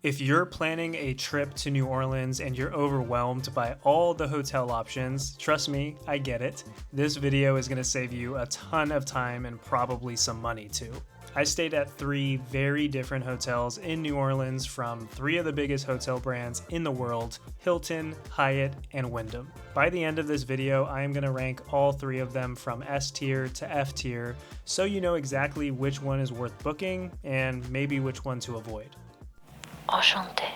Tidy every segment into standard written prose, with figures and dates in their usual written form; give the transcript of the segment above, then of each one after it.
If you're planning a trip to New Orleans and you're overwhelmed by all the hotel options, trust me, I get it. This video is going to save you a ton of time and probably some money too. I stayed at 3 very different hotels in New Orleans from 3 of the biggest hotel brands in the world: Hilton, Hyatt, and Wyndham. By the end of this video, I am going to rank all 3 of them from S tier to F tier, so you know exactly which one is worth booking and maybe which one to avoid. Enchanté.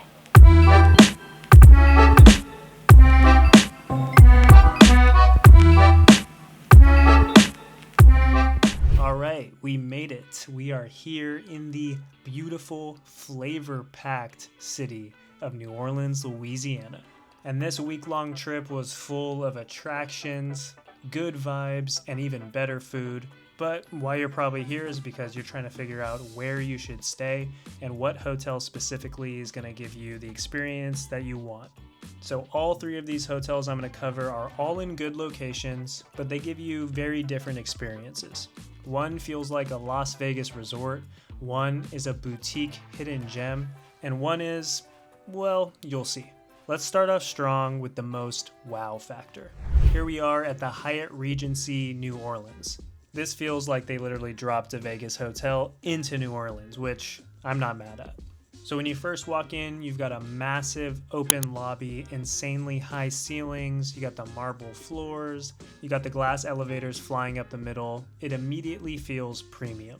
All right, we made it. We are here in the beautiful, flavor-packed city of New Orleans, Louisiana. And this week-long trip was full of attractions, good vibes, and even better food. But why you're probably here is because you're trying to figure out where you should stay and what hotel specifically is going to give you the experience that you want. So all 3 of these hotels I'm going to cover are all in good locations, but they give you very different experiences. One feels like a Las Vegas resort, one is a boutique hidden gem, and one is, well, you'll see. Let's start off strong with the most wow factor. Here we are at the Hyatt Regency, New Orleans. This feels like they literally dropped a Vegas hotel into New Orleans, which I'm not mad at. So when you first walk in, you've got a massive open lobby, insanely high ceilings, you got the marble floors, you got the glass elevators flying up the middle. It immediately feels premium.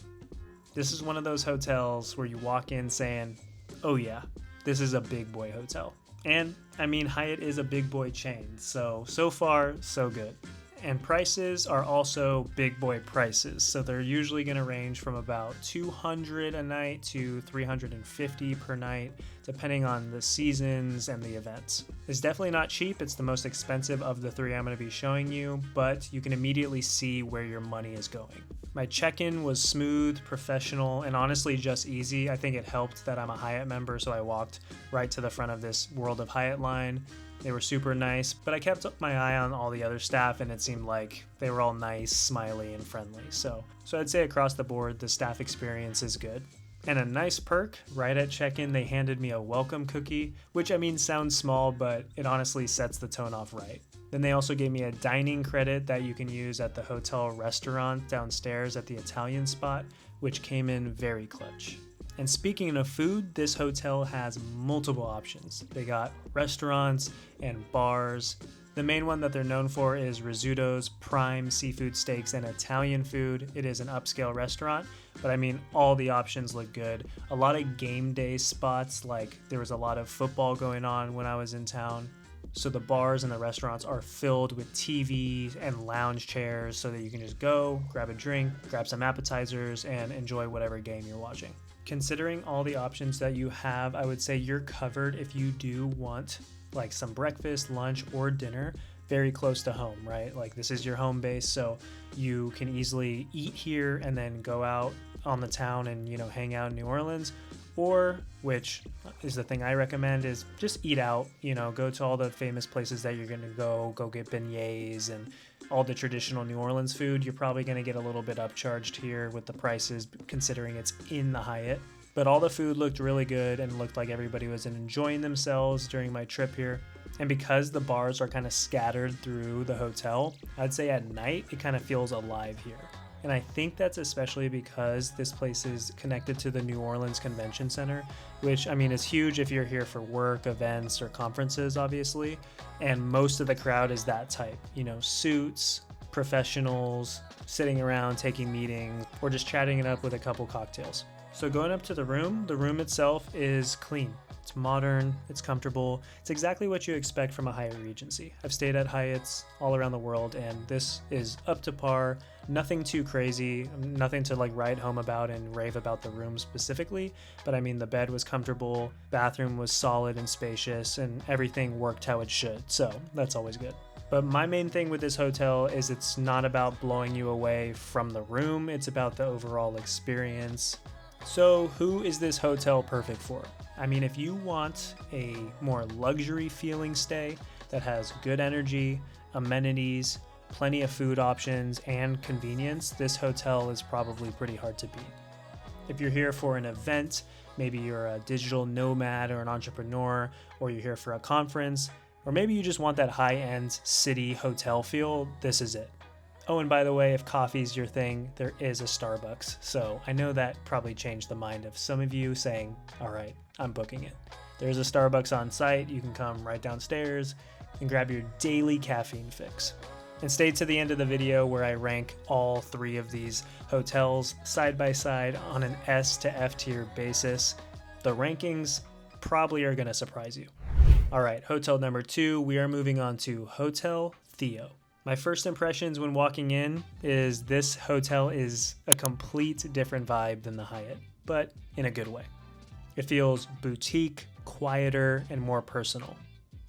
This is one of those hotels where you walk in saying, oh yeah, this is a big boy hotel. And I mean, Hyatt is a big boy chain, so far, so good. And prices are also big boy prices, so they're usually going to range from about $200 a night to $350 per night, depending on the seasons and the events. It's definitely not cheap. It's the most expensive of the 3 I'm going to be showing you, but you can immediately see where your money is going. My check-in was smooth, professional, and honestly just easy. I think it helped that I'm a Hyatt member, so I walked right to the front of this World of Hyatt line. They were super nice, but I kept my eye on all the other staff and it seemed like they were all nice, smiley, and friendly. So I'd say across the board, the staff experience is good. And a nice perk, right at check-in, they handed me a welcome cookie, which I mean sounds small, but it honestly sets the tone off right. Then they also gave me a dining credit that you can use at the hotel restaurant downstairs at the Italian spot, which came in very clutch. And speaking of food, this hotel has multiple options. They got restaurants and bars. The main one that they're known for is Rizzuto's prime seafood steaks and Italian food. It is an upscale restaurant, but I mean, all the options look good. A lot of game day spots, like there was a lot of football going on when I was in town. So the bars and the restaurants are filled with TVs and lounge chairs so that you can just go, grab a drink, grab some appetizers, and enjoy whatever game you're watching. Considering all the options that you have, I would say you're covered if you do want like some breakfast, lunch, or dinner very close to home, right? Like this is your home base, so you can easily eat here and then go out on the town and, you know, hang out in New Orleans. Or, which is the thing I recommend, is just eat out, you know, go to all the famous places that you're going to go get beignets and all the traditional New Orleans food. You're probably going to get a little bit upcharged here with the prices, considering it's in the Hyatt. But all the food looked really good and looked like everybody was enjoying themselves during my trip here. And because the bars are kind of scattered through the hotel, I'd say at night it kind of feels alive here. And I think that's especially because this place is connected to the New Orleans Convention Center, which, I mean, is huge if you're here for work, events, or conferences, obviously. And most of the crowd is that type, you know, suits, professionals, sitting around taking meetings, or just chatting it up with a couple cocktails. So going up to the room itself is clean. It's modern, it's comfortable, it's exactly what you expect from a Hyatt Regency. I've stayed at Hyatts all around the world, and this is up to par. Nothing too crazy, nothing to like write home about and rave about the room specifically, but I mean the bed was comfortable, bathroom was solid and spacious, and everything worked how it should, so that's always good. But my main thing with this hotel is it's not about blowing you away from the room, it's about the overall experience. So who is this hotel perfect for? I mean, if you want a more luxury feeling stay that has good energy, amenities, plenty of food options, and convenience, this hotel is probably pretty hard to beat. If you're here for an event, Maybe you're a digital nomad or an entrepreneur, or you're here for a conference, or maybe you just want that high-end city hotel feel. This is it. Oh, and by the way, if coffee's your thing, there is a Starbucks. So I know that probably changed the mind of some of you saying, all right, I'm booking it. There's a Starbucks on site. You can come right downstairs and grab your daily caffeine fix. And stay to the end of the video where I rank all 3 of these hotels side by side on an S to F tier basis. The rankings probably are going to surprise you. All right, hotel number 2, we are moving on to Hotel Theo. My first impressions when walking in is this hotel is a complete different vibe than the Hyatt, but in a good way. It feels boutique, quieter, and more personal.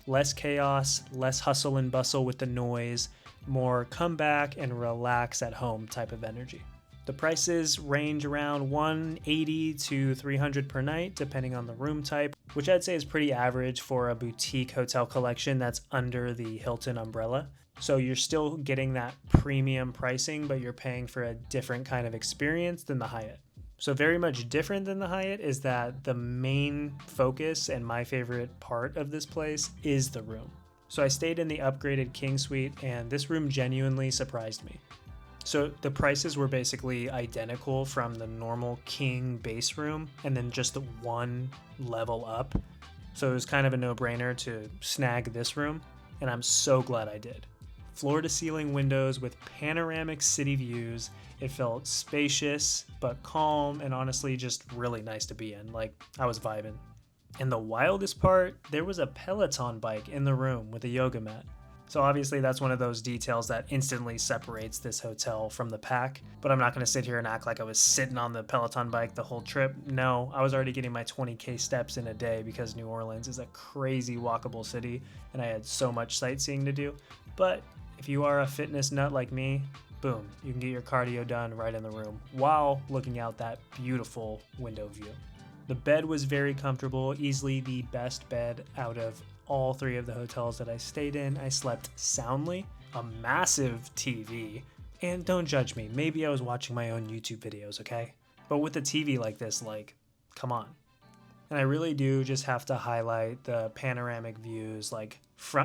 Less chaos, less hustle and bustle with the noise, more come back and relax at home type of energy. The prices range around $180 to $300 per night, depending on the room type, which I'd say is pretty average for a boutique hotel collection that's under the Hilton umbrella. So you're still getting that premium pricing, but you're paying for a different kind of experience than the Hyatt. So very much different than the Hyatt is that the main focus and my favorite part of this place is the room. So I stayed in the upgraded King Suite, and this room genuinely surprised me. So the prices were basically identical from the normal King base room and then just the one level up. So it was kind of a no-brainer to snag this room, and I'm so glad I did. Floor-to-ceiling windows with panoramic city views. It felt spacious but calm and honestly just really nice to be in. Like, I was vibing. And the wildest part, there was a Peloton bike in the room with a yoga mat. So obviously that's one of those details that instantly separates this hotel from the pack, but I'm not going to sit here and act like I was sitting on the Peloton bike the whole trip. No, I was already getting my 20K steps in a day because New Orleans is a crazy walkable city and I had so much sightseeing to do. But if you are a fitness nut like me, boom, you can get your cardio done right in the room while looking out that beautiful window view. The bed was very comfortable, easily the best bed out of all 3 of the hotels that I stayed in. I slept soundly, a massive TV, and don't judge me, maybe I was watching my own YouTube videos, okay? But with a TV like this, like, come on. And I really do just have to highlight the panoramic views, like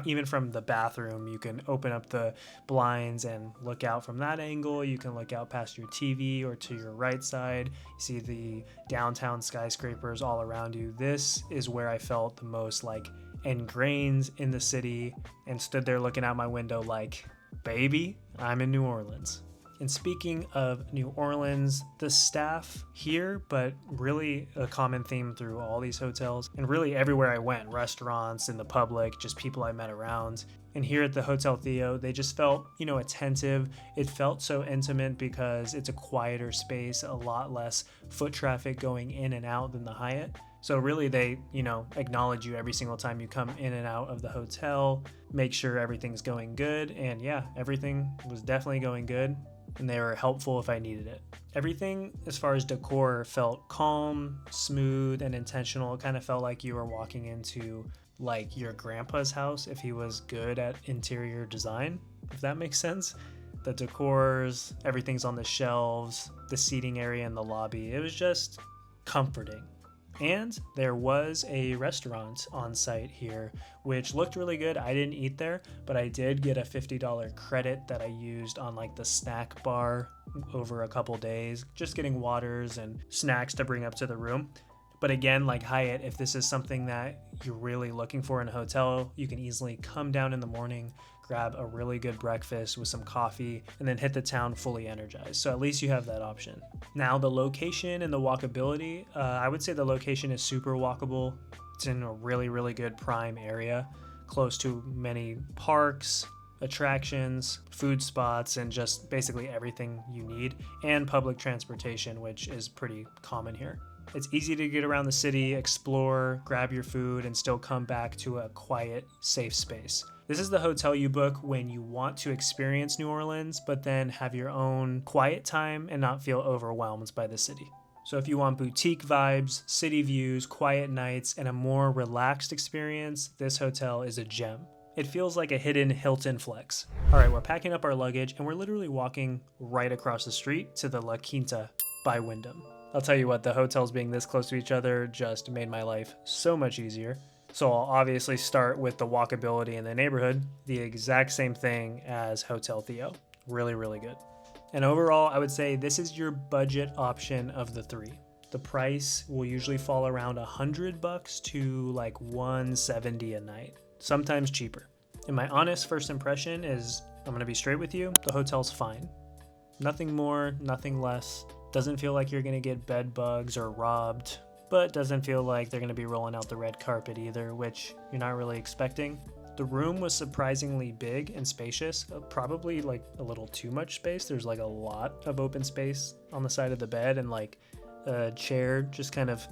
even from the bathroom, you can open up the blinds and look out from that angle. You can look out past your TV or to your right side. You see the downtown skyscrapers all around you. This is where I felt the most like ingrained in the city and stood there looking out my window like, baby, I'm in New Orleans. And speaking of New Orleans, the staff here, but really a common theme through all these hotels and really everywhere I went, restaurants, in the public, just people I met around. And here at the Hotel Theo, they just felt, attentive. It felt so intimate because it's a quieter space, a lot less foot traffic going in and out than the Hyatt. So really they, acknowledge you every single time you come in and out of the hotel, make sure everything's going good. And yeah, everything was definitely going good. And they were helpful if I needed it. Everything as far as decor felt calm, smooth, and intentional. It kind of felt like you were walking into like your grandpa's house if he was good at interior design, if that makes sense. The decors, everything's on the shelves, the seating area in the lobby. It was just comforting. And there was a restaurant on site here, which looked really good. I didn't eat there, but I did get a $50 credit that I used on like the snack bar over a couple days, just getting waters and snacks to bring up to the room. But again, like Hyatt, if this is something that you're really looking for in a hotel, you can easily come down in the morning, grab a really good breakfast with some coffee, and then hit the town fully energized. So at least you have that option. Now the location and the walkability, I would say the location is super walkable. It's in a really, really good prime area, close to many parks, attractions, food spots, and just basically everything you need, and public transportation, which is pretty common here. It's easy to get around the city, explore, grab your food, and still come back to a quiet, safe space. This is the hotel you book when you want to experience New Orleans, but then have your own quiet time and not feel overwhelmed by the city. So if you want boutique vibes, city views, quiet nights, and a more relaxed experience, this hotel is a gem. It feels like a hidden Hilton flex. All right, we're packing up our luggage and we're literally walking right across the street to the La Quinta by Wyndham. I'll tell you what, the hotels being this close to each other just made my life so much easier. So I'll obviously start with the walkability in the neighborhood, the exact same thing as Hotel Theo. Really, really good. And overall, I would say this is your budget option of the three. The price will usually fall around $100 to like $170 a night, sometimes cheaper. And my honest first impression is, I'm gonna be straight with you, the hotel's fine. Nothing more, nothing less. Doesn't feel like you're gonna get bed bugs or robbed, but doesn't feel like they're gonna be rolling out the red carpet either, which you're not really expecting. The room was surprisingly big and spacious, probably like a little too much space. There's like a lot of open space on the side of the bed and like a chair just kind of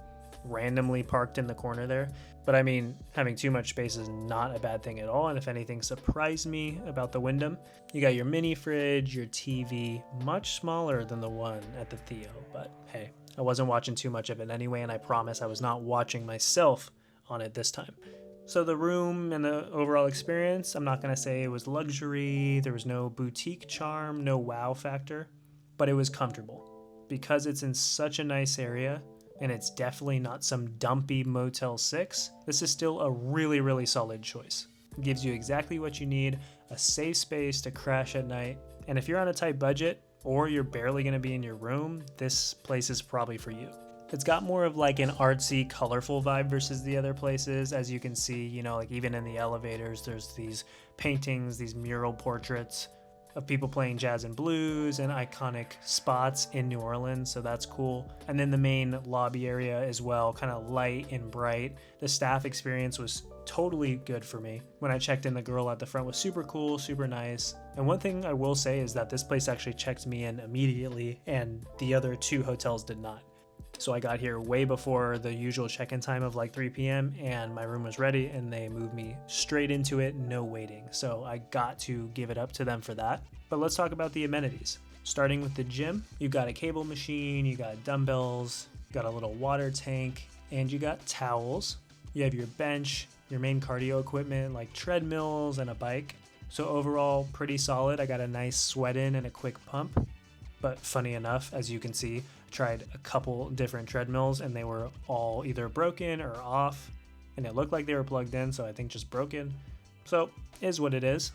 randomly parked in the corner there. But I mean, having too much space is not a bad thing at all. And if anything surprised me about the Wyndham, you got your mini fridge, your TV, much smaller than the one at the Theo. But hey, I wasn't watching too much of it anyway, and I promise I was not watching myself on it this time. So the room and the overall experience, I'm not going to say it was luxury, there was no boutique charm, no wow factor, but it was comfortable. Because it's in such a nice area, and it's definitely not some dumpy Motel 6, this is still a really, really solid choice. It gives you exactly what you need, a safe space to crash at night, and if you're on a tight budget, or you're barely going to be in your room, this place is probably for you. It's got more of like an artsy, colorful vibe versus the other places. As you can see, you know, like even in the elevators, there's these paintings, these mural portraits of people playing jazz and blues and iconic spots in New Orleans, so that's cool. And then the main lobby area as well, kind of light and bright. The staff experience was totally good for me. When I checked in, the girl at the front was super cool, super nice. And one thing I will say is that this place actually checked me in immediately, and the other two hotels did not. So I got here way before the usual check-in time of like 3 p.m. and my room was ready, and they moved me straight into it, no waiting. So I got to give it up to them for that. But let's talk about the amenities. Starting with the gym, you got a cable machine, you got dumbbells, you got a little water tank, and you got towels. You have your bench, your main cardio equipment like treadmills and a bike. So overall, pretty solid. I got a nice sweat in and a quick pump. But funny enough, as you can see, I tried a couple different treadmills and they were all either broken or off, and it looked like they were plugged in, so I think just broken. So is what it is.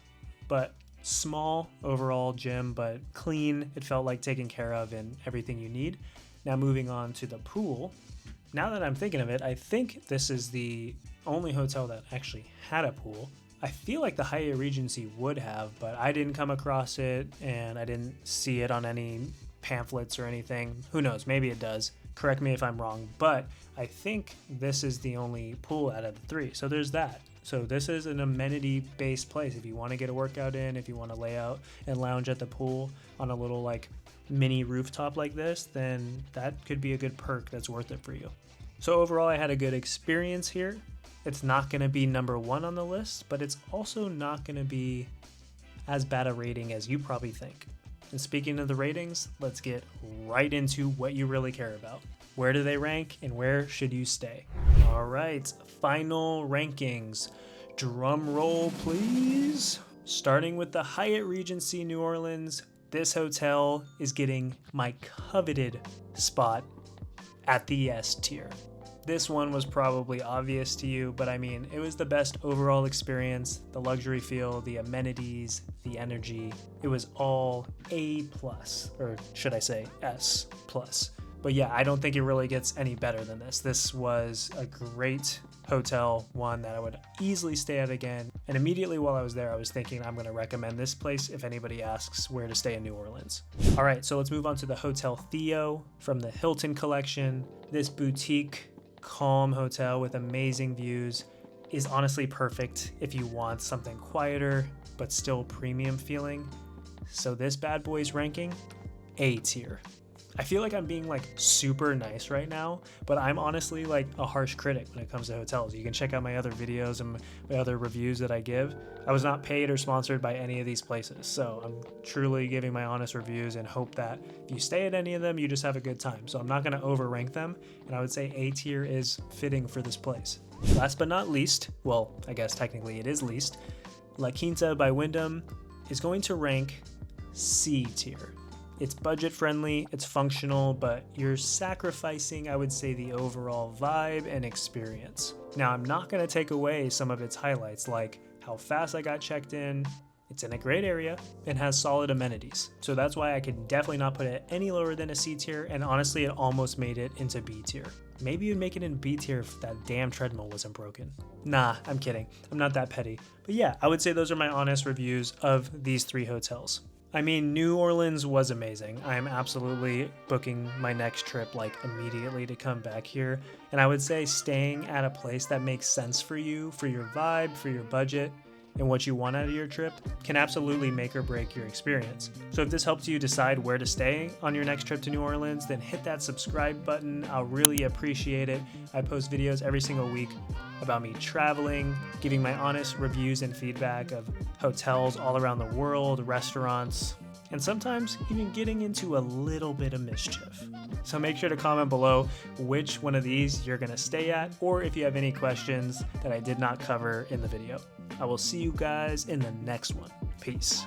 But small overall gym, but clean. It felt like taken care of and everything you need. Now moving on to the pool. Now that I'm thinking of it, I think this is the only hotel that actually had a pool. I feel like the Hyatt Regency would have, but I didn't come across it and I didn't see it on any pamphlets or anything. Who knows? Maybe it does. Correct me if I'm wrong, but I think this is the only pool out of the three. So there's that. So this is an amenity-based place. If you want to get a workout in, if you want to lay out and lounge at the pool on a little like mini rooftop like this, then that could be a good perk that's worth it for you. So overall, I had a good experience here. It's not going to be number one on the list, but it's also not going to be as bad a rating as you probably think. And speaking of the ratings, let's get right into what you really care about. Where do they rank and where should you stay? All right, final rankings. Drum roll, please. Starting with the Hyatt Regency New Orleans, this hotel is getting my coveted spot at the S tier. This one was probably obvious to you, but I mean, it was the best overall experience, the luxury feel, the amenities, the energy. It was all A+, or should I say S+. But yeah, I don't think it really gets any better than this. This was a great hotel, one that I would easily stay at again. And immediately while I was there, I was thinking I'm going to recommend this place if anybody asks where to stay in New Orleans. All right, so let's move on to the Hotel Theo from the Hilton collection. This boutique, calm hotel with amazing views is honestly perfect if you want something quieter but still premium feeling. So this bad boy's ranking A tier. I feel like I'm being like super nice right now, but I'm honestly like a harsh critic when it comes to hotels. You can check out my other videos and my other reviews that I give. I was not paid or sponsored by any of these places, so I'm truly giving my honest reviews and hope that if you stay at any of them, you just have a good time. So I'm not going to overrank them, and I would say A tier is fitting for this place. Last but not least, well, I guess technically it is least, La Quinta by Wyndham is going to rank C tier. It's budget friendly, it's functional, but you're sacrificing, I would say, the overall vibe and experience. Now, I'm not going to take away some of its highlights, like how fast I got checked in. It's in a great area and has solid amenities. So that's why I could definitely not put it any lower than a C tier, and honestly, it almost made it into B tier. Maybe you'd make it in B tier if that damn treadmill wasn't broken. Nah, I'm kidding. I'm not that petty. But yeah, I would say those are my honest reviews of these 3 hotels. I mean, New Orleans was amazing. I am absolutely booking my next trip like immediately to come back here. And I would say staying at a place that makes sense for you, for your vibe, for your budget, and what you want out of your trip can absolutely make or break your experience. So if this helps you decide where to stay on your next trip to New Orleans, then hit that subscribe button. I'll really appreciate it. I post videos every single week about me traveling, giving my honest reviews and feedback of hotels all around the world, restaurants, and sometimes even getting into a little bit of mischief. So make sure to comment below which one of these you're gonna stay at, or if you have any questions that I did not cover in the video. I will see you guys in the next one. Peace.